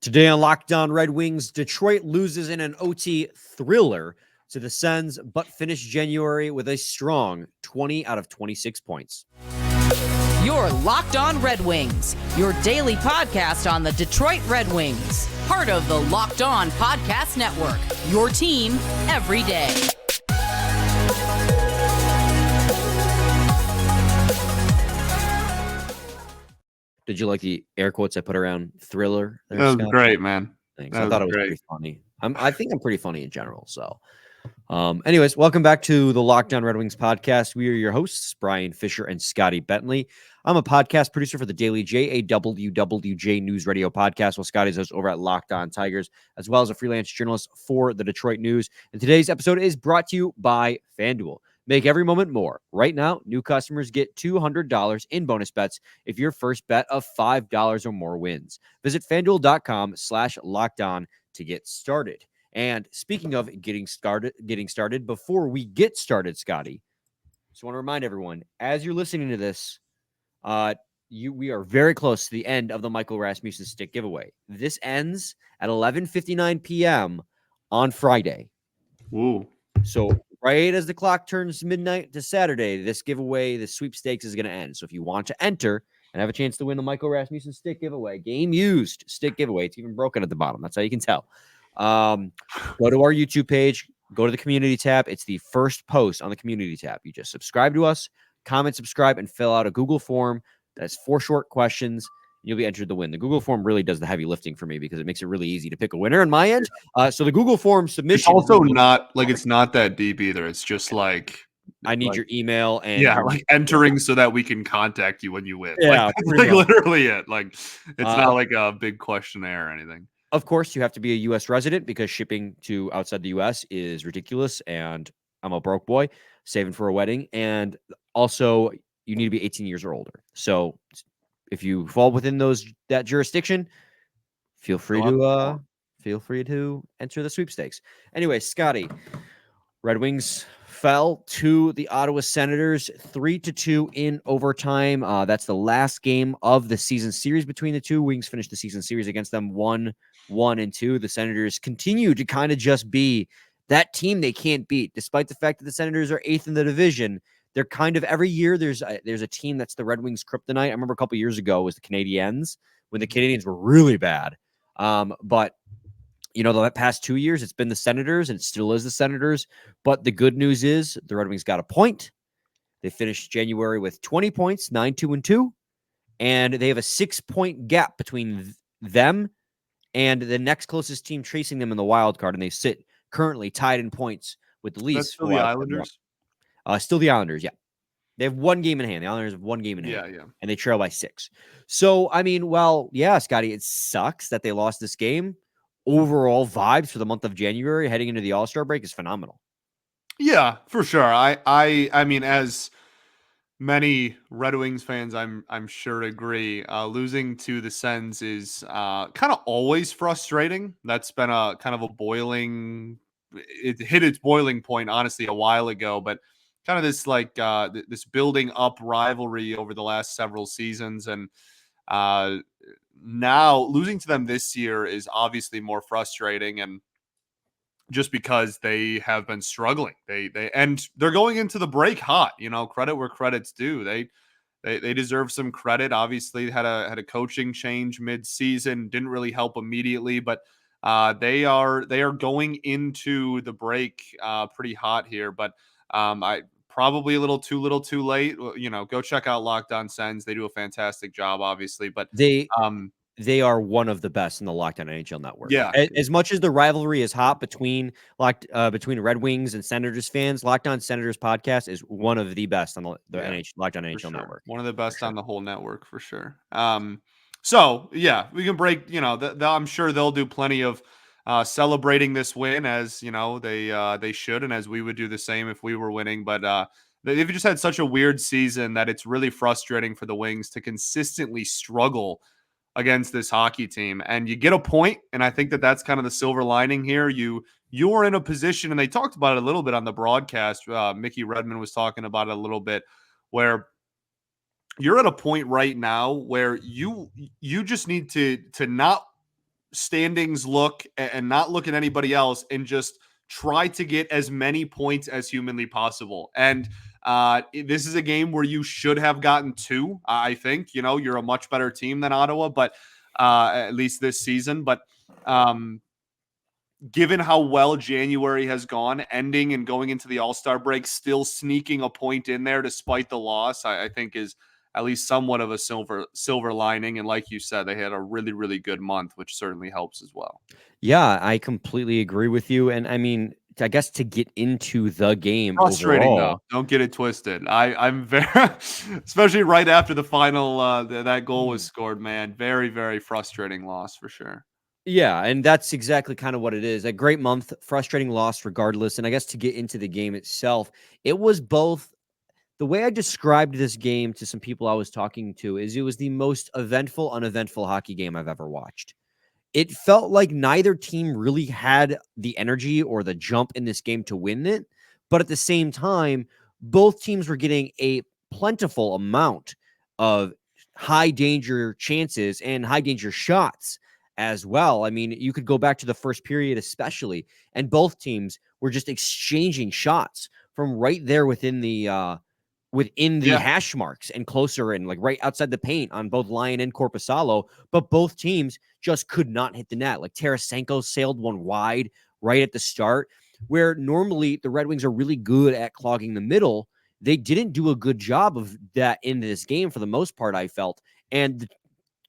Today on Locked On Red Wings, Detroit loses in an OT thriller to the Sens, but finished January with a strong 20 out of 26 points. You're Locked On Red Wings, your daily podcast on the Detroit Red Wings. Part of the Locked On Podcast Network, your team every day. Did you like the air quotes I put around thriller? That was great, man. Thanks. I thought it was pretty funny. I think I'm pretty funny in general. So, anyways, welcome back to the Locked On Red Wings podcast. We are your hosts, Brian Fisher and Scotty Bentley. I'm a podcast producer for the daily JAWWJ News Radio podcast, while Scotty's host over at Locked On Tigers, as well as a freelance journalist for the Detroit News. And today's episode is brought to you by FanDuel. Make every moment more. Right now, new customers get $200 in bonus bets if your first bet of $5 or more wins. Visit FanDuel.com/lockedon to get started. And speaking of getting started, before we get started, Scotty, just want to remind everyone, as you're listening to this, we are very close to the end of the Michael Rasmussen stick giveaway. This ends at 11:59 p.m. on Friday. Woo. So right as the clock turns midnight to Saturday, this giveaway, the sweepstakes is going to end. So if you want to enter and have a chance to win the Michael Rasmussen stick giveaway, game used stick giveaway, it's even broken at the bottom. That's how you can tell. Go to our YouTube page, go to the community tab. It's the first post on the community tab. You just subscribe to us, comment, subscribe, and fill out a Google form. That's 4 short questions. You'll be entered to win. The Google form really does the heavy lifting for me because it makes it really easy to pick a winner on my end. So the Google form submission. It's also not like it's not that deep either. It's just like I need your email and entering so that we can contact you when you win. Yeah, like literally it. Like it's not like a big questionnaire or anything. Of course, you have to be a U.S. resident because shipping to outside the U.S. is ridiculous, and I'm a broke boy saving for a wedding. And also, you need to be 18 years or older. So if you fall within that jurisdiction, feel free to enter the sweepstakes. Anyway, Scotty, Red Wings fell to the Ottawa Senators 3-2 in overtime. That's the last game of the season series between the two. Wings finished the season series against them 1-2. The Senators continue to kind of just be that team they can't beat, despite the fact that the Senators are 8th in the division. They're kind of every year there's a team that's the Red Wings kryptonite. I remember a couple years ago was the Canadiens when the Canadiens were really bad. But the past 2 years it's been the Senators and it still is the Senators. But the good news is the Red Wings got a point. They finished January with 20 points, 9-2-2, and they have a 6-point gap between them and the next closest team chasing them in the wild card, and they sit currently tied in points with the Leafs. That's still the Islanders. Still the Islanders, yeah. They have 1 game in hand. The Islanders have 1 game in hand. Yeah. And they trail by 6. So, Scotty, it sucks that they lost this game. Overall vibes for the month of January heading into the All-Star break is phenomenal. Yeah, for sure. I mean, as many Red Wings fans, I'm sure agree. Losing to the Sens is kind of always frustrating. That's been a kind of a it hit its boiling point, honestly, a while ago, but kind of this this building up rivalry over the last several seasons. And now losing to them this year is obviously more frustrating. And just because they have been struggling, they're going into the break hot, credit where credit's due. They deserve some credit. Obviously had a coaching change mid-season, didn't really help immediately, but they are going into the break pretty hot here. But I probably a little too late. Go check out Locked On Sens. They do a fantastic job, obviously, but they are one of the best in the Locked On NHL network. Yeah. As much as the rivalry is hot between Red Wings and Senators fans, Locked On Senators podcast is one of the best on the Locked On NHL network. One of the best on the whole network for sure. So yeah, we can break. I'm sure they'll do plenty of celebrating this win, as they should, and as we would do the same if we were winning. But they've just had such a weird season that it's really frustrating for the Wings to consistently struggle against this hockey team. And you get a point, and I think that's kind of the silver lining here. You're in a position, and they talked about it a little bit on the broadcast. Mickey Redmond was talking about it a little bit, where you're at a point right now where you just need to not standings look and not look at anybody else and just try to get as many points as humanly possible. And this is a game where you should have gotten 2. I think, you're a much better team than Ottawa, but at least this season. But given how well January has gone, ending and going into the All-Star break, still sneaking a point in there despite the loss, I think is at least somewhat of a silver lining. And like you said, they had a really, really good month, which certainly helps as well. Yeah, I completely agree with you. And I mean, I guess to get into the game Frustrating though. overall. Don't get it twisted. I'm very, especially right after the final, that goal was scored, man. Very, very frustrating loss for sure. Yeah, and that's exactly kind of what it is. A great month, frustrating loss regardless. And I guess to get into the game itself, it was both. The way I described this game to some people I was talking to is it was the most eventful, uneventful hockey game I've ever watched. It felt like neither team really had the energy or the jump in this game to win it. But at the same time, both teams were getting a plentiful amount of high danger chances and high danger shots as well. I mean, you could go back to the first period, especially, and both teams were just exchanging shots from right there within the hash marks and closer and like right outside the paint on both Lyon and Korpisalo, but both teams just could not hit the net. Like Tarasenko sailed one wide right at the start, where normally the Red Wings are really good at clogging the middle. They didn't do a good job of that in this game for the most part, I felt. And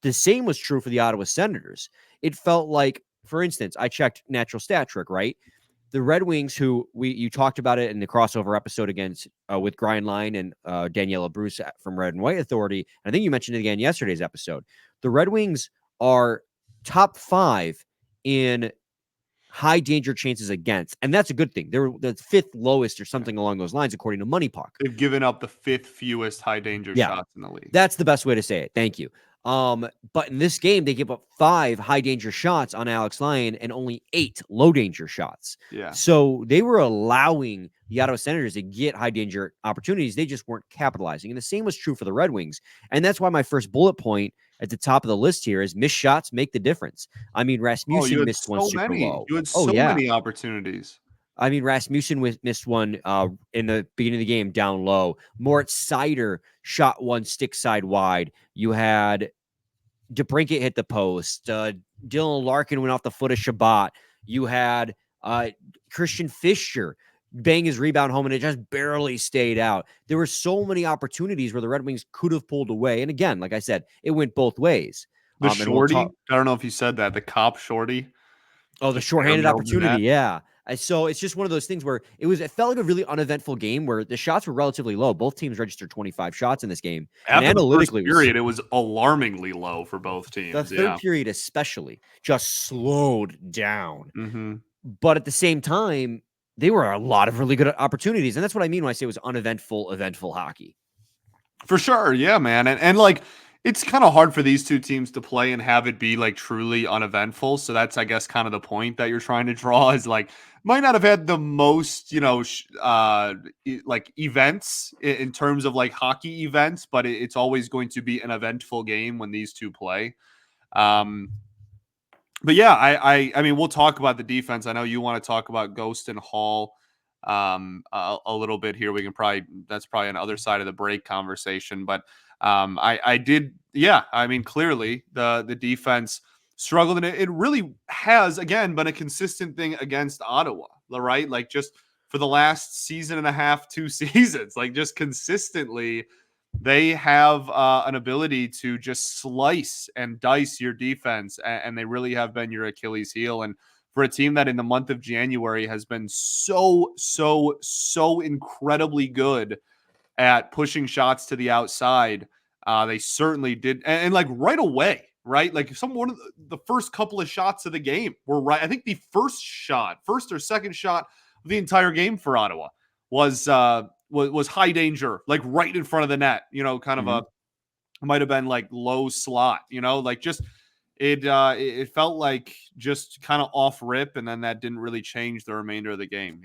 the same was true for the Ottawa Senators. It felt like, for instance, I checked Natural Stat Trick, right? The Red Wings, who you talked about it in the crossover episode against with Grindline and Daniela Bruce from Red and White Authority. And I think you mentioned it again yesterday's episode. The Red Wings are top 5 in high danger chances against, and that's a good thing. They're the 5th lowest or something along those lines, according to Money Puck. They've given up the 5th fewest high danger shots in the league. That's the best way to say it. Thank you. But in this game, they give up 5 high danger shots on Alex Lyon and only 8 low danger shots. Yeah. So they were allowing the Ottawa Senators to get high danger opportunities. They just weren't capitalizing. And the same was true for the Red Wings. And that's why my first bullet point at the top of the list here is missed shots make the difference. I mean, Rasmussen missed one super low. You had so many opportunities. I mean, Rasmussen missed one in the beginning of the game down low. Moritz Seider shot one stick side wide. You had DeBrincat hit the post. Dylan Larkin went off the foot of Shabbat. You had Christian Fischer bang his rebound home, and it just barely stayed out. There were so many opportunities where the Red Wings could have pulled away. And again, like I said, it went both ways. The shorty, I don't know if you said that, the cop shorty. Oh, the shorthanded opportunity, yeah. So it's just one of those things where it felt like a really uneventful game where the shots were relatively low. Both teams registered 25 shots in this game. After and analytically, the first period, it was alarmingly low for both teams. The third period especially just slowed down. Mm-hmm. But at the same time, they were a lot of really good opportunities. And that's what I mean when I say it was eventful hockey. For sure. Yeah, man. And like, it's kind of hard for these two teams to play and have it be like truly uneventful. So that's, I guess, kind of the point that you're trying to draw is like, might not have had the most, like events in terms of like hockey events, but it's always going to be an eventful game when these two play. But yeah, I mean, we'll talk about the defense. I know you want to talk about Ghost and Holl a little bit here. That's probably an other side of the break conversation, but I did. Yeah. I mean, clearly the defense struggled, and it really has, again, been a consistent thing against Ottawa, right? Like just for the last season and a half, 2 seasons, like just consistently they have an ability to just slice and dice your defense, and they really have been your Achilles heel. And for a team that in the month of January has been so incredibly good at pushing shots to the outside, they certainly did. And like right away, right? Like one of the first couple of shots of the game were right. I think the first or second shot of the entire game for Ottawa was high danger, like right in front of the net, kind of might have been like low slot, like just it felt like just kind of off rip, and then that didn't really change the remainder of the game.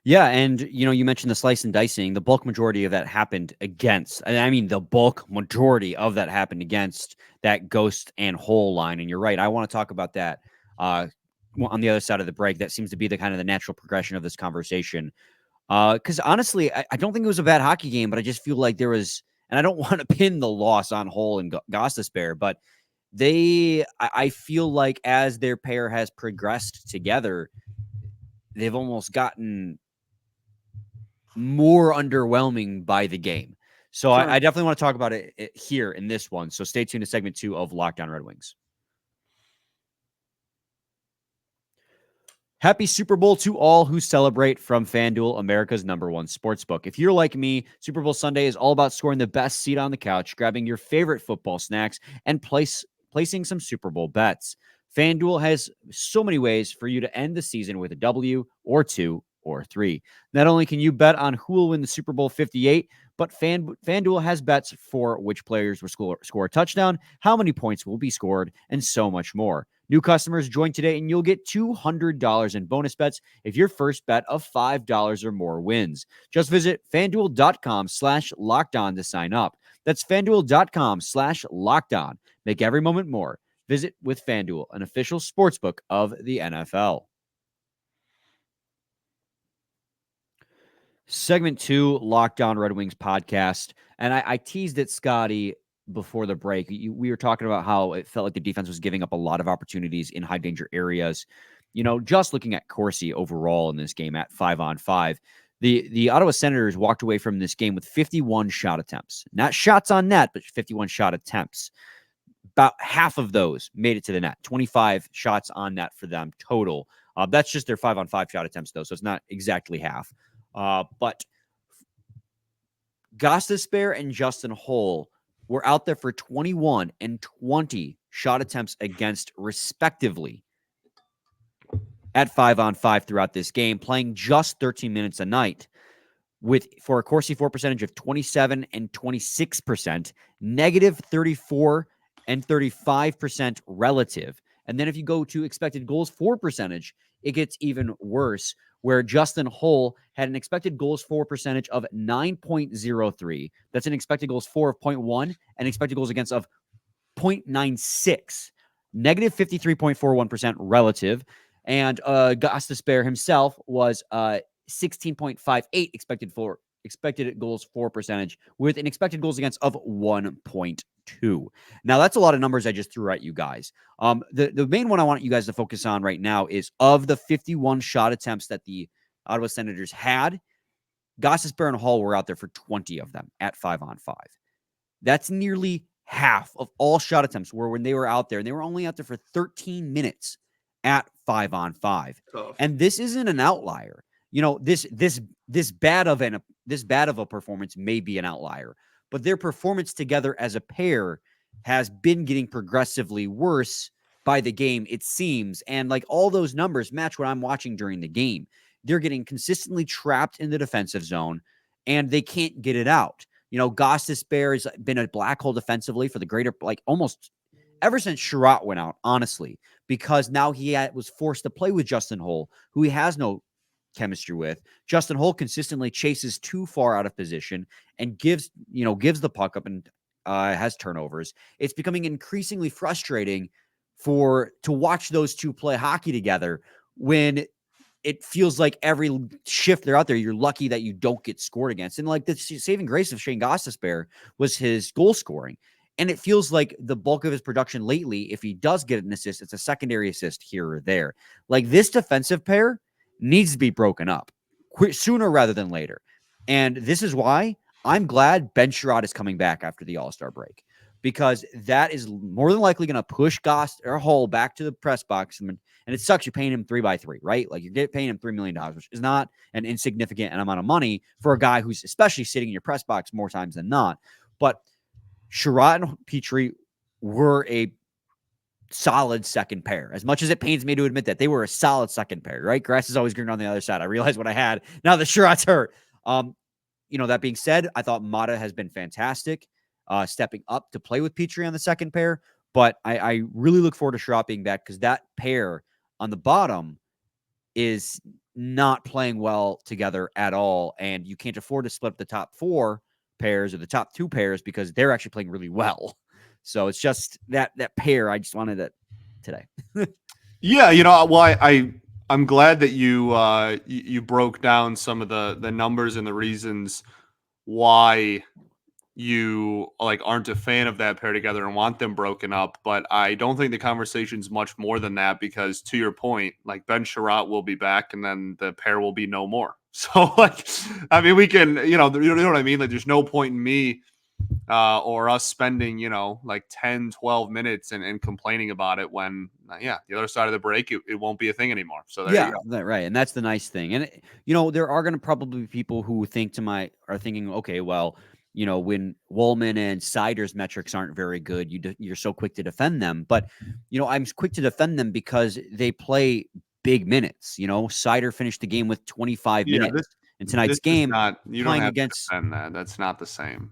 Yeah, and you mentioned the slice and dicing. The bulk majority of that happened against that Ghost and Holl line. And you're right. I want to talk about that on the other side of the break. That seems to be the kind of the natural progression of this conversation. Because honestly, I don't think it was a bad hockey game, but I just feel like there was, and I don't want to pin the loss on Holl and Gostisbehere, but I feel like as their pair has progressed together, they've almost gotten more underwhelming by the game. So Sure. I definitely want to talk about it here in this one. So stay tuned to segment 2 of Lockdown Red Wings. Happy Super Bowl to all who celebrate from FanDuel, America's #1 sportsbook. If you're like me, Super Bowl Sunday is all about scoring the best seat on the couch, grabbing your favorite football snacks, and placing some Super Bowl bets. FanDuel has so many ways for you to end the season with a W or 2 or 3. Not only can you bet on who will win the Super Bowl 58, but FanDuel has bets for which players will score a touchdown, how many points will be scored, and so much more. New customers join today and you'll get $200 in bonus bets if your first bet of $5 or more wins. Just visit FanDuel.com/LockedOn to sign up. That's FanDuel.com/LockedOn. Make every moment more. Visit with FanDuel, an official sportsbook of the NFL. Segment 2, Lockdown Red Wings podcast. And I teased it, Scotty, before the break. We were talking about how it felt like the defense was giving up a lot of opportunities in high danger areas. Just looking at Corsi overall in this game at 5-on-5, the Ottawa Senators walked away from this game with 51 shot attempts. Not shots on net, but 51 shot attempts. About half of those made it to the net. 25 shots on net for them total. That's just their 5-on-5 shot attempts, though, so it's not exactly half. But Gostisbehere and Justin Holl were out there for 21 and 20 shot attempts against, respectively, at 5-on-5 throughout this game, playing just 13 minutes a night, for a Corsi for percentage of 27 and 26%, negative 34 and 35% relative. And then if you go to expected goals for percentage, it gets even worse, where Justin Holl had an expected goals for percentage of 9.03. That's an expected goals for of 0.1 and expected goals against of 0.96. Negative 53.41% relative. And Gostisbehere himself was 16.58 expected goals for percentage with an expected goals against of 1.2. Now, that's a lot of numbers I just threw at you guys. The main one I want you guys to focus on right now is, of the 51 shot attempts that the Ottawa Senators had, Gostisbehere and Holl were out there for 20 of them at 5-on-5. That's nearly half of all shot attempts were when they were out there, and they were only out there for 13 minutes at 5-on-5. Tough. And this isn't an outlier. This bad of a performance may be an outlier, but their performance together as a pair has been getting progressively worse by the game, it seems. And like, all those numbers match what I'm watching during the game. They're getting consistently trapped in the defensive zone, and they can't get it out. Gostisbehere has been a black hole defensively for the greater, almost ever since Sherratt went out, honestly, because now he was forced to play with Justin Holl, who he has no chemistry with. Justin Holl consistently chases too far out of position and gives the puck up and has turnovers. It's becoming increasingly frustrating to watch those two play hockey together, when it feels like every shift they're out there, you're lucky that you don't get scored against. And like, the saving grace of Shayne Gostisbehere was his goal scoring. And it feels like the bulk of his production lately, if he does get an assist, it's a secondary assist here or there. Like, this defensive pair needs to be broken up sooner rather than later. And this is why I'm glad Ben Sherratt is coming back after the All-Star break, because that is more than likely going to push Gost or Holl back to the press box. And it sucks. You're paying him 3x3, right? Like, you're paying him $3 million, which is not an insignificant amount of money for a guy who's especially sitting in your press box more times than not. But Sherratt and Petrie were a solid second pair. As much as it pains me to admit that, they were a solid second pair, right? Grass is always greener on the other side. I realized what I had now that Sherratt's hurt. That being said, I thought Mata has been fantastic, stepping up to play with Petrie on the second pair. But I really look forward to Sherratt being back, because that pair on the bottom is not playing well together at all. And you can't afford to split the top 4 pairs or the top 2 pairs, because they're actually playing really well. So it's just that pair. I just wanted it today. Yeah, well, I'm glad that you broke down some of the numbers and the reasons why you like aren't a fan of that pair together and want them broken up. But I don't think the conversation's much more than that because, to your point, like Ben Sherratt will be back and then the pair will be no more. So like, I mean, we can, you know what I mean? Like, there's no point in me or us spending, like 10, 12 minutes and complaining about it when, the other side of the break, it won't be a thing anymore. So there you go. Right. And that's the nice thing. And, there are going to probably be people who are thinking, okay, well, when Woolman and Sider's metrics aren't very good, you're so quick to defend them. But, I'm quick to defend them because they play big minutes. Sider finished the game with 25 Yeah, minutes in tonight's this is game not, you don't playing have to against. defend that. That's not the same.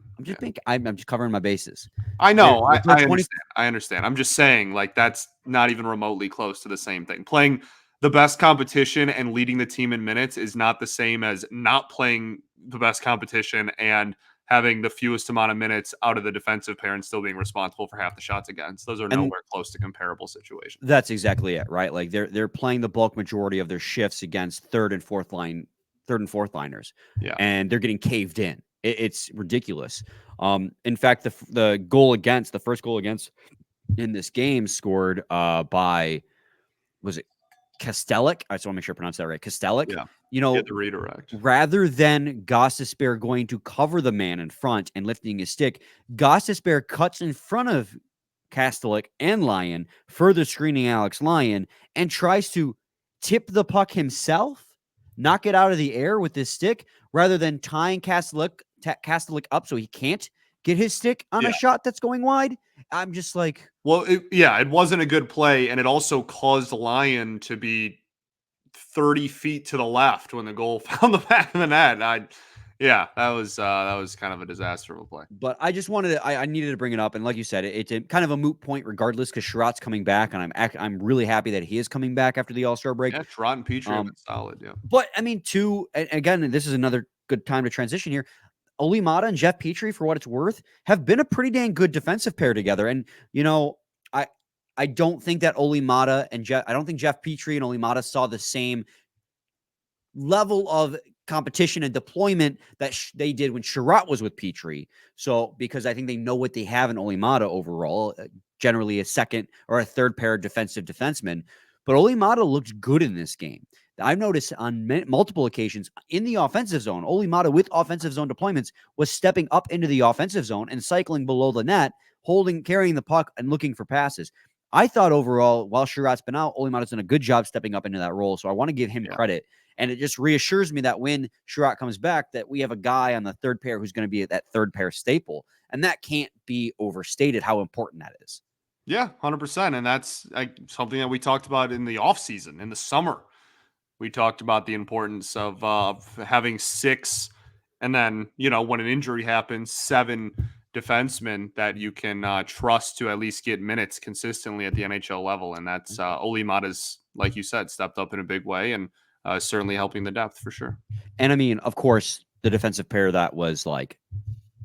I'm just covering my bases. I know. They play I 20. understand. I understand. I'm just saying, like, that's not even remotely close to the same thing. Playing the best competition and leading the team in minutes is not the same as not playing the best competition and having the fewest amount of minutes out of the defensive pair and still being responsible for half the shots against. Those are And nowhere close to comparable situations. that's exactly it, right? Like they're playing the bulk majority of their shifts against third and fourth liners, Yeah. and they're getting caved in. It's ridiculous. In fact, the first goal against in this game scored by, was it Kastelik? I just want to make sure I pronounce that right. Kastelik. Yeah. You Get know, the redirect. rather than Gostisbehere going to cover the man in front and lifting his stick, Gostisbehere cuts in front of Kastelik and Lyon, further screening Alex Lyon, and tries to tip the puck himself, knock it out of the air with his stick, rather than tying Kastelik up so he can't get his stick on a shot that's going wide. I'm just like, well, it wasn't a good play, and it also caused Lyon to be 30 feet to the left when the goal found the back of the net. That was kind of a disaster of a play. but I just I needed to bring it up, and like you said, it's kind of a moot point regardless because Sherratt's coming back, and I'm really happy that he is coming back after the All-Star break. Yeah, Sherratt and Petrie have been solid. Yeah, But I mean, and again, this is another good time to transition here. Oli Mata and Jeff Petrie, for what it's worth, have been a pretty dang good defensive pair together. And, I don't think that I don't think Jeff Petrie and Oli Mata saw the same level of competition and deployment that they did when Sherratt was with Petrie. So, because I think they know what they have in Oli Mata overall, generally a second or a third pair of defensive defensemen. But Oli Mata looked good in this game. I've noticed on multiple occasions in the offensive zone, Oli Mata with offensive zone deployments was stepping up into the offensive zone and cycling below the net, carrying the puck and looking for passes. I thought overall, while Sherratt's been out, Oli Mata's done a good job stepping up into that role. So I want to give him credit. And it just reassures me that when Sherratt comes back, that we have a guy on the third pair who's going to be that third pair staple. And that can't be overstated how important that is. Yeah, 100%. And that's something that we talked about in the offseason, in the summer. We talked about the importance of having 6, and then, when an injury happens, 7 defensemen that you can trust to at least get minutes consistently at the NHL level. And that's Oli Mata's, like you said, stepped up in a big way and certainly helping the depth for sure. And I mean, of course, the defensive pair that was like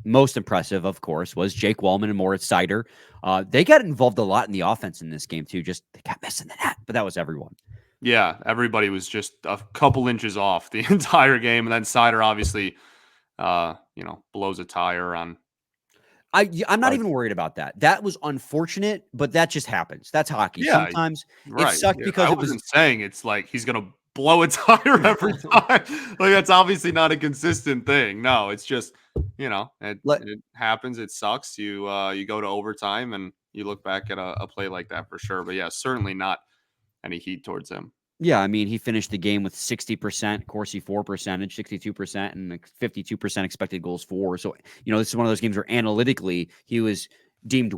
most impressive, of course, was Jake Wallman and Moritz Seider. They got involved a lot in the offense in this game too. Just they kept missing the net, but that was everyone. Yeah, everybody was just a couple inches off the entire game, and then Seider obviously, blows a tire on. I'm not even worried about that. That was unfortunate, but that just happens. That's hockey. Yeah, sometimes right. It sucked because I wasn't saying it's like he's gonna blow a tire every time. Like that's obviously not a consistent thing. No, it's just it happens. It sucks. You go to overtime and you look back at a play like that for sure. But yeah, certainly not any heat towards him. Yeah, I mean, he finished the game with 60% Corsi 4 percentage, 62%, and 52% expected goals for. So, this is one of those games where analytically he was deemed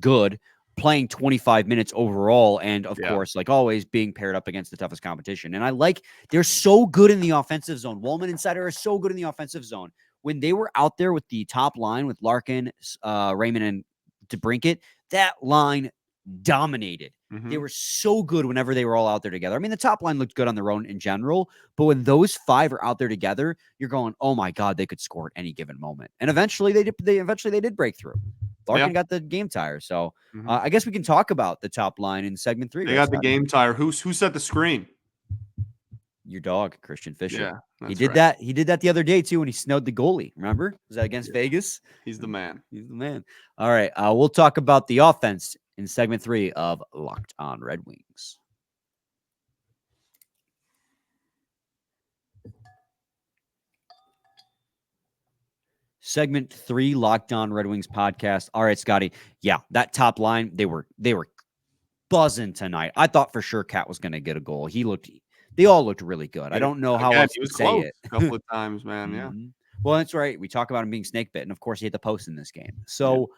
good, playing 25 minutes overall, and of course, like always, being paired up against the toughest competition. And they're so good in the offensive zone. Woolman and Seider are so good in the offensive zone. When they were out there with the top line with Larkin, Raymond, and DeBrincat, that line dominated. They were so good whenever they were all out there together. I mean, the top line looked good on their own in general, but when those 5 are out there together, you're going, "Oh my God, they could score at any given moment." And eventually they did break through. Larkin got the game tire. So I guess we can talk about the top line in segment 3. They got the game tire. Who set the screen? Your dog, Christian Fisher. Yeah, He did that. He did that the other day too when he snowed the goalie. Remember? Was that against Vegas? He's the man. He's the man. All right. We'll talk about the offense in segment 3 of Locked On Red Wings. Segment 3, Locked On Red Wings podcast. All right, Scotty. Yeah, that top line, they were buzzing tonight. I thought for sure Cat was going to get a goal. They all looked really good. I don't know how else he was to say close it. a couple of times, man. Yeah. Well, that's right. We talk about him being snake bitten. Of course, he hit the post in this game. So,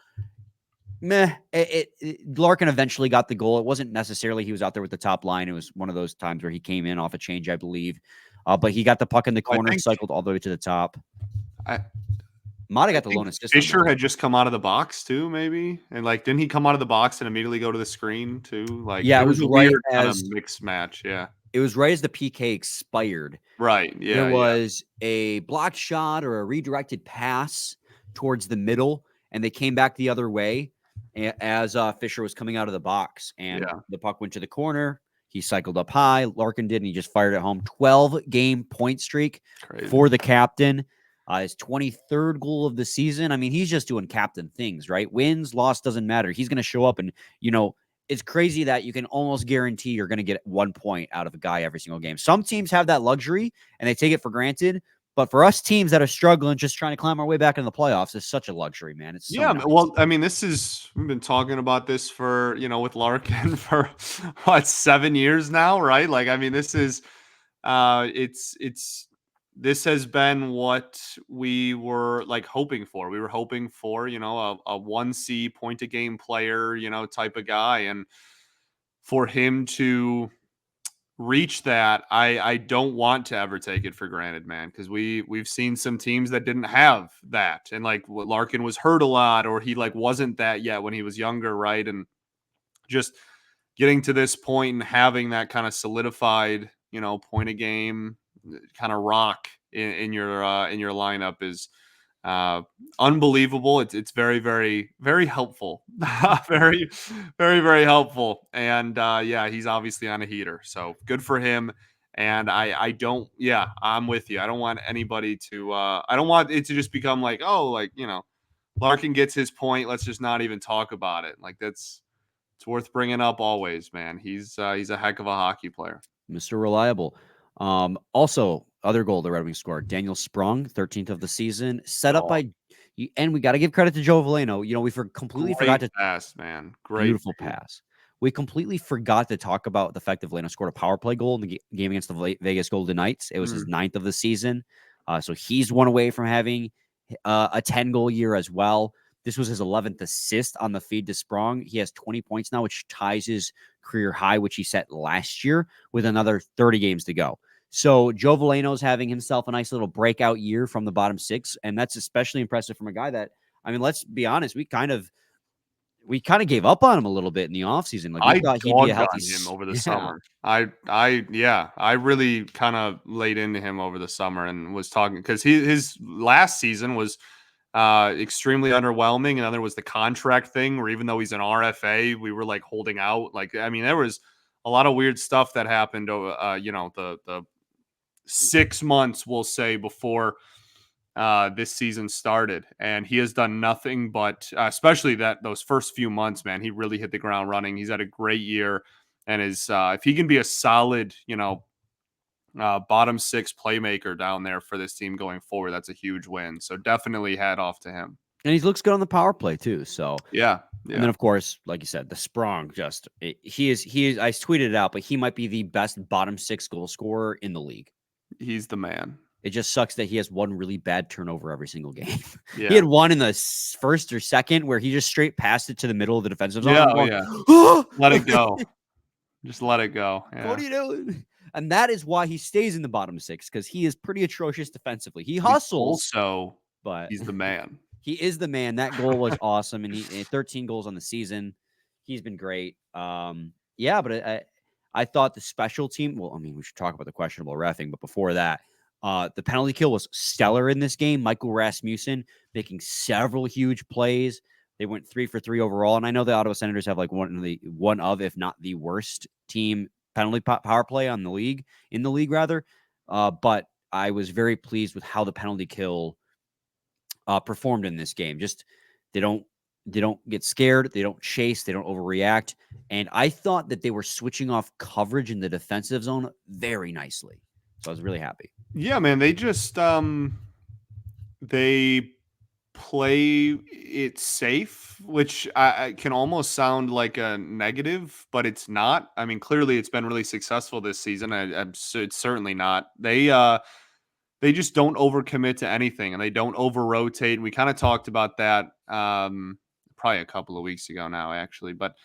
Larkin eventually got the goal. It wasn't necessarily he was out there with the top line. It was one of those times where he came in off a change, I believe. But he got the puck in the corner, cycled all the way to the top. Mata got the lone assist. Fisher had just come out of the box too, maybe, and didn't he come out of the box and immediately go to the screen too? It was a right weird as kind of mixed match. Yeah, it was right as the PK expired. Right. Yeah. There was a blocked shot or a redirected pass towards the middle, and they came back the other way as Fisher was coming out of the box, and the puck went to the corner. He cycled up high. Larkin did, and he just fired it home. 12-game point streak for the captain. His 23rd goal of the season. I mean, he's just doing captain things, right? Wins, loss, doesn't matter. He's going to show up, and, it's crazy that you can almost guarantee you're going to get 1 point out of a guy every single game. Some teams have that luxury, and they take it for granted. But for us teams that are struggling, just trying to climb our way back into the playoffs, is such a luxury, man. It's so nice. Well, I mean, we've been talking about this for, with Larkin for 7 years now, right? This is, this has been what we were hoping for. We were hoping for, a 1C point a game player, type of guy. And for him to reach that, I don't want to ever take it for granted, man, because we've seen some teams that didn't have that, and Larkin was hurt a lot, or he wasn't that yet when he was younger, right? And just getting to this point and having that kind of solidified, point a game kind of rock in your lineup is unbelievable. It's very, very, very helpful. very, very, very helpful. And he's obviously on a heater. So good for him. And I'm with you. I don't want anybody to I don't want it to just become Larkin gets his point. Let's just not even talk about it. It's worth bringing up always, man. He's a heck of a hockey player. Mr. Reliable. Also, other goal the Red Wings scored, Daniel Sprong, 13th of the season, set up by, and we got to give credit to Joe Veleno. We completely forgot to pass, man. Great, beautiful pass. We completely forgot to talk about the fact that Veleno scored a power play goal in the game against the Vegas Golden Knights. It was his 9th of the season, so he's one away from having a 10-goal year as well. This was his 11th assist on the feed to Sprong. He has 20 points now, which ties his career high, which he set last year, with another 30 games to go. So Joe Veleno's having himself a nice little breakout year from the bottom 6, and that's especially impressive from a guy that, let's be honest, we kind of gave up on him a little bit in the offseason. I thought he'd be a healthy him over the summer. I really kind of laid into him over the summer and was talking, because his last season was extremely underwhelming, and then there was the contract thing where even though he's an RFA, we were holding out. There was a lot of weird stuff that happened over the 6 months, we'll say, before this season started, and he has done nothing but, especially those first few months, man, he really hit the ground running. He's had a great year, and is if he can be a solid, bottom 6 playmaker down there for this team going forward, that's a huge win. So definitely hat off to him. And he looks good on the power play too. So yeah. And then of course, like you said, the Sprong he is. I tweeted it out, but he might be the best bottom 6 goal scorer in the league. He's the man. It just sucks that he has one really bad turnover every single game. Yeah. He had one in the first or second where he just straight passed it to the middle of the defensive zone. Let it go. Just let it go. Yeah. What are you doing? And that is why he stays in the bottom 6, because he is pretty atrocious defensively. He hustles, but he's the man. He is the man. That goal was awesome, and he 13 goals on the season. He's been great. But I thought the special team. Well, we should talk about the questionable reffing, but before that, the penalty kill was stellar in this game. Michael Rasmussen making several huge plays. They went 3 for 3 overall, and I know the Ottawa Senators have like one of, if not the worst team penalty power play in the league rather. But I was very pleased with how the penalty kill performed in this game. Just they don't get scared, they don't chase, they don't overreact, and I thought that they were switching off coverage in the defensive zone very nicely. So I was really happy. Yeah, man, they just they play it safe, which I can almost sound like a negative, but it's not. I mean, clearly it's been really successful this season. It's certainly not. They just don't overcommit to anything, and they don't over rotate. And we kind of talked about that probably a couple of weeks ago now, actually. But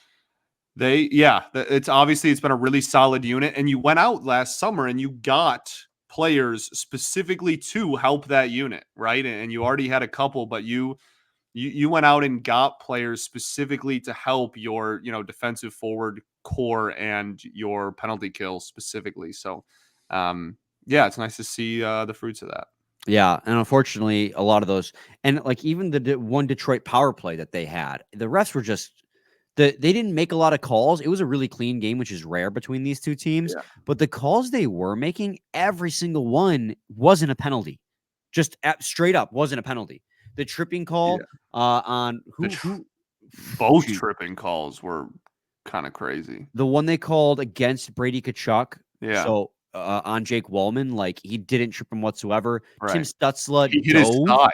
it's obviously it's been a really solid unit. And you went out last summer and you got players specifically to help that unit, right? And you already had a couple, but you went out and got players specifically to help your defensive forward core and your penalty kill specifically. So yeah, it's nice to see the fruits of that. Yeah, and unfortunately, a lot of those, and like even the one Detroit power play that they had, the refs were just they didn't make a lot of calls. It was a really clean game, which is rare between these two teams. Yeah. But the calls they were making, every single one wasn't a penalty. Just straight up wasn't a penalty. The tripping call on both tripping calls were kind of crazy. The one they called against Brady Tkachuk. Yeah. So on Jake Wallman, like he didn't trip him whatsoever. Right. Tim Stutzla he hit his thigh.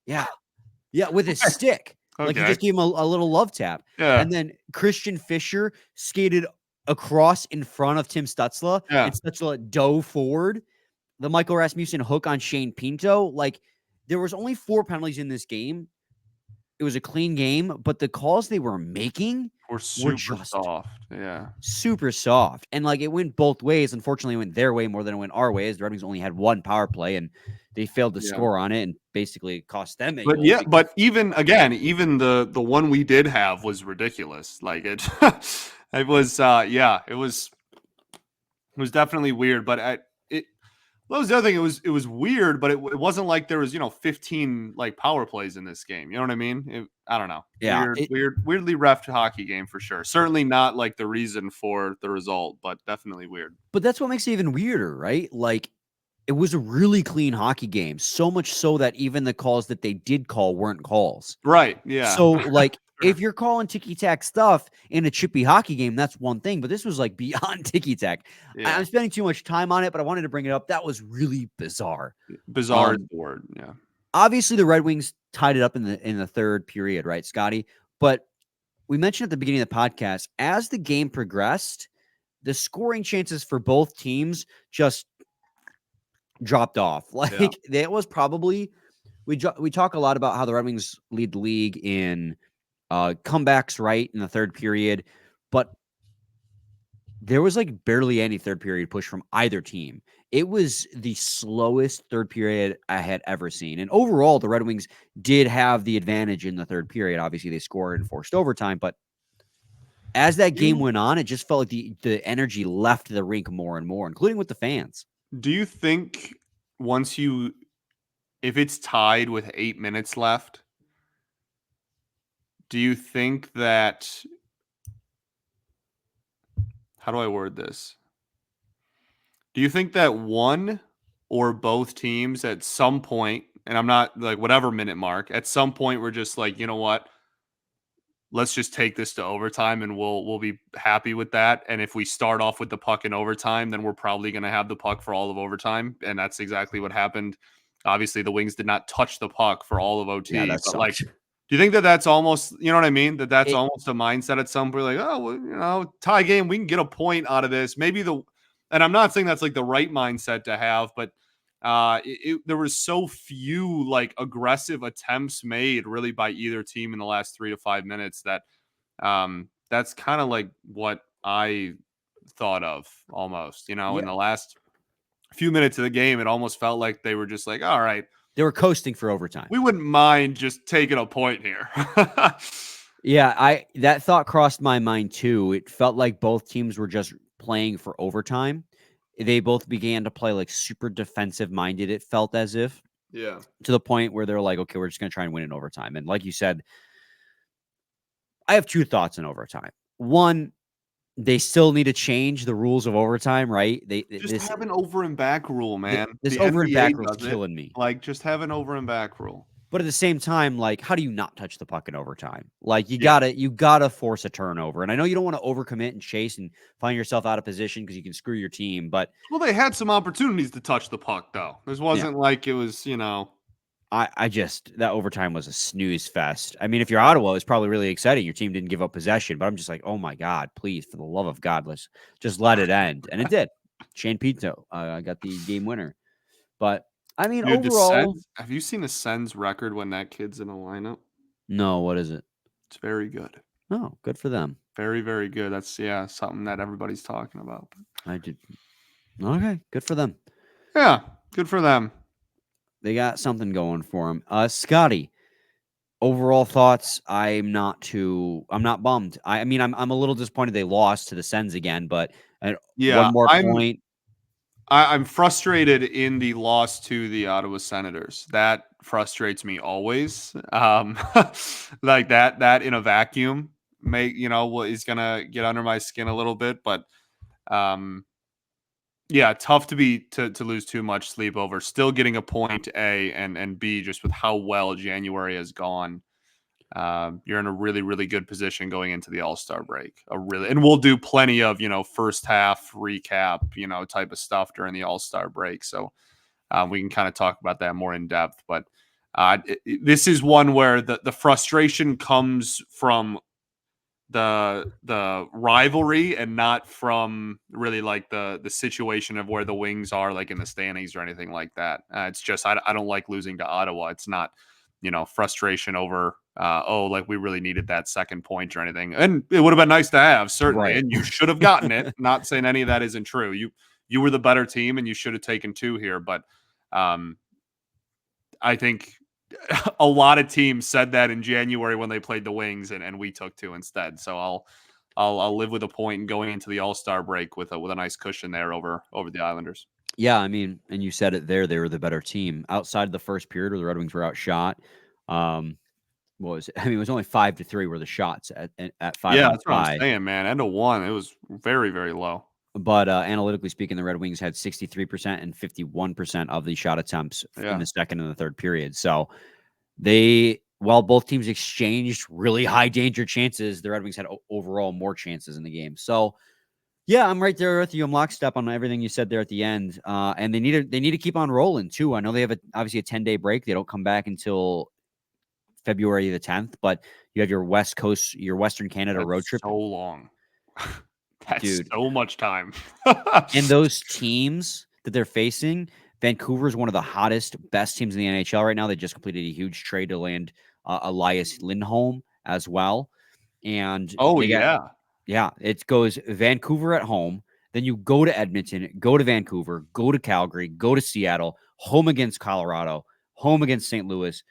Yeah, with his stick. Okay. Like he just gave him a little love tap. Yeah. And then Christian Fischer skated across in front of Tim Stutzla, and Stutzla dove forward. The Michael Rasmussen hook on Shane Pinto. Like there was only 4 penalties in this game. It was a clean game, but the calls they were making were super soft. Yeah. Super soft. And like it went both ways. Unfortunately, it went their way more than it went our way, as the Red Wings only had 1 power play and they failed to score on it and basically cost them a goal. But even the one we did have was ridiculous. Like it was it was definitely weird, but that was the other thing. It was weird, but it wasn't like there was 15 like power plays in this game. You know what I mean? I don't know. Yeah, weirdly reffed hockey game for sure. Certainly not like the reason for the result, but definitely weird. But that's what makes it even weirder, right? Like it was a really clean hockey game, so much so that even the calls that they did call weren't calls. Right? Yeah. So like. If you're calling ticky-tack stuff in a chippy hockey game, that's one thing. But this was like beyond ticky-tack. Yeah. I'm spending too much time on it, but I wanted to bring it up. That was really bizarre. Bizarre is the word. Yeah. Obviously, the Red Wings tied it up in the third period, right, Scotty? But we mentioned at the beginning of the podcast, as the game progressed, the scoring chances for both teams just dropped off. Like that was probably we talk a lot about how the Red Wings lead the league in comebacks, right, in the third period, but there was like barely any third period push from either team. It was the slowest third period I had ever seen. And overall, the Red Wings did have the advantage in the third period. Obviously, they scored and forced overtime, but as that game went on, it just felt like the energy left the rink more and more, including with the fans. Do you think if it's tied with 8 minutes left, do you think that, how do I word this? Do you think that one or both teams at some point, and I'm not like whatever minute mark, at some point we're just like, you know what? Let's just take this to overtime and we'll be happy with that. And if we start off with the puck in overtime, then we're probably going to have the puck for all of overtime. And that's exactly what happened. Obviously, the Wings did not touch the puck for all of OT. Yeah, but like, do you think that that's almost, you know what I mean? That's almost a mindset at some point, like, oh, well, tie game, we can get a point out of this. Maybe and I'm not saying that's like the right mindset to have, but there was so few like aggressive attempts made really by either team in the last 3 to 5 minutes that that's kind of like what I thought of almost, in the last few minutes of the game. It almost felt like they were just like, all right, they were coasting for overtime. We wouldn't mind just taking a point here. Yeah, that thought crossed my mind too. It felt like both teams were just playing for overtime. They both began to play like super defensive minded. It felt as if, to the point where they're like, okay, we're just going to try and win in overtime. And like you said, I have two thoughts on overtime. One, they still need to change the rules of overtime, right? Just have an over and back rule, man. This The over and NBA back rule is does it. killing me. Like, just have an over and back rule. But at the same time, like, how do you not touch the puck in overtime? Like, you Yeah. gotta force a turnover. And I know you don't want to overcommit and chase and find yourself out of position because you can screw your team. But Well, they had some opportunities to touch the puck, though. This yeah, wasn't like it was, I just that overtime was a snooze fest. I mean, if you're Ottawa, it's probably really exciting. Your team didn't give up possession, but I'm just like, oh my god, please, for the love of God, let's just let it end. And it did. Shane Pito got the game winner. But I mean, dude, the overall, Sens. Have you seen the Sens record when that kid's in a lineup? no. What is it? It's very good. Oh, good for them. Very, very good. That's something that everybody's talking about. I did. Okay, good for them. Yeah, good for them. They got something going for them. Scotty, overall thoughts. I'm not bummed. I mean, I'm a little disappointed they lost to the Sens again, but one Yeah, more point. I'm frustrated in the loss to the Ottawa Senators. That frustrates me always. Like that in a vacuum is gonna get under my skin a little bit, but um, yeah, tough to lose too much sleep over. Still getting a point A and B just with how well January has gone. You're in a really, really good position going into the All-Star break. And we'll do plenty of, first half recap, type of stuff during the All-Star break. So we can kind of talk about that more in depth. But this is one where the frustration comes from the rivalry and not from really like the situation of where the Wings are like in the standings or anything like that. It's just I don't like losing to Ottawa. It's not frustration over like we really needed that second point or anything, and it would have been nice to have, certainly, Right. and you should have gotten it. Not saying any of that isn't true. You were the better team and you should have taken two here, but I think a lot of teams said that in January when they played the Wings, and we took two instead. So I'll live with a point and going into the All-Star break with a nice cushion there over the Islanders. Yeah, I mean, and you said it there. They were the better team outside the first period where the Red Wings were outshot. What was it? I mean, it was only 5-3 were the shots at five Yeah, on that's what I'm five. saying, man. End of one, it was very, very low. But analytically speaking, the Red Wings had 63% and 51% of the shot attempts in Yeah. the second and the third period. So while both teams exchanged really high danger chances, the Red Wings had overall more chances in the game. So yeah, I'm right there with you. I'm lockstep on everything you said there at the end. And they need to keep on rolling too. I know they have obviously a 10-day break. They don't come back until February the 10th, but you have your Western Canada That's road trip, so long. That's dude. so much time. And those teams that they're facing, Vancouver is one of the hottest, best teams in the NHL right now. They just completed a huge trade to land Elias Lindholm as well. And Oh, they got, yeah. yeah, it goes Vancouver at home. Then you go to Edmonton, go to Vancouver, go to Calgary, go to Seattle, home against Colorado, home against St. Louis,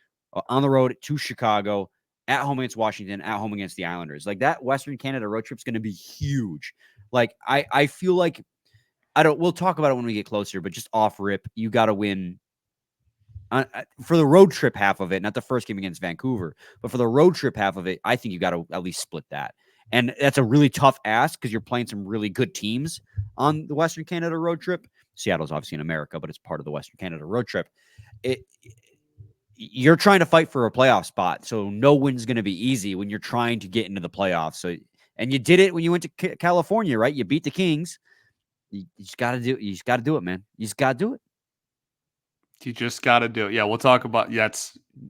on the road to Chicago, at home against Washington, at home against the Islanders. Like that Western Canada road trip is going to be huge. Like I feel like we'll talk about it when we get closer, but just off rip, you got to win for the road trip half of it, not the first game against Vancouver, but for the road trip half of it, I think you got to at least split that. And that's a really tough ask because you're playing some really good teams on the Western Canada road trip. Seattle's obviously in America, but it's part of the Western Canada road trip. You're trying to fight for a playoff spot, so no win's going to be easy when you're trying to get into the playoffs. So, and you did it when you went to California, right? You beat the Kings. You just got to do. You just got to do it, man. You just got to do it. You just got to do it. Yeah, we'll talk about. Yeah,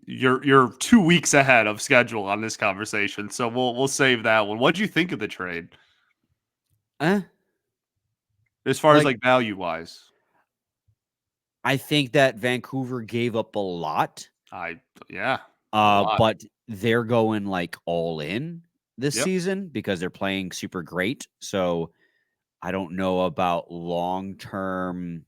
you're 2 weeks ahead of schedule on this conversation, so we'll save that one. What'd you think of the trade? As far as like value wise, I think that Vancouver gave up a lot. Yeah, a lot. But they're going like all in this Yep. season because they're playing super great. So I don't know about long term.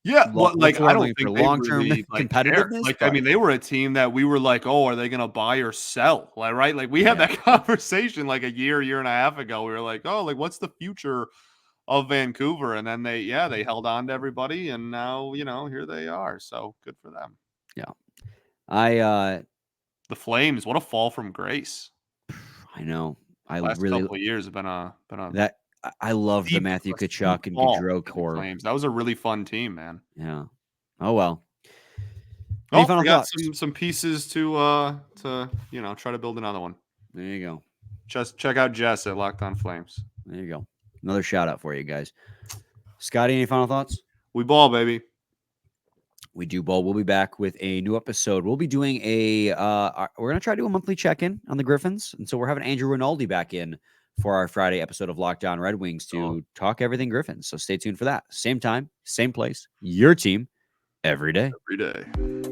Yeah, well, What's the I word I'm don't looking for? think they Long term really care. competitiveness. I But mean, they were a team that we were like, "Oh, are they going to buy or sell?" Like, right? Like we had yeah, that conversation like a year and a half ago. We were like, "Oh, like what's the future of Vancouver?" And then they held on to everybody, and now here they are. So good for them. yeah. I The Flames, what a fall from grace. I know. I Last really couple of years have been a that I love the steep Matthew steep Tkachuk and fall Gaudreau for the core. Flames. That was a really fun team, man. Yeah. Oh well. Any Oh, final they got thoughts? some pieces to try to build another one. There you go. Just check out Jess at Locked On Flames. There you go. Another shout out for you guys. Scotty, any final thoughts? We ball, baby. We do bowl. We'll be back with a new episode. We'll be doing we're gonna try to do a monthly check-in on the Griffins. And so we're having Andrew Rinaldi back in for our Friday episode of Lockdown Red Wings to talk everything Griffins. So stay tuned for that. Same time, same place, your team every day. Every day.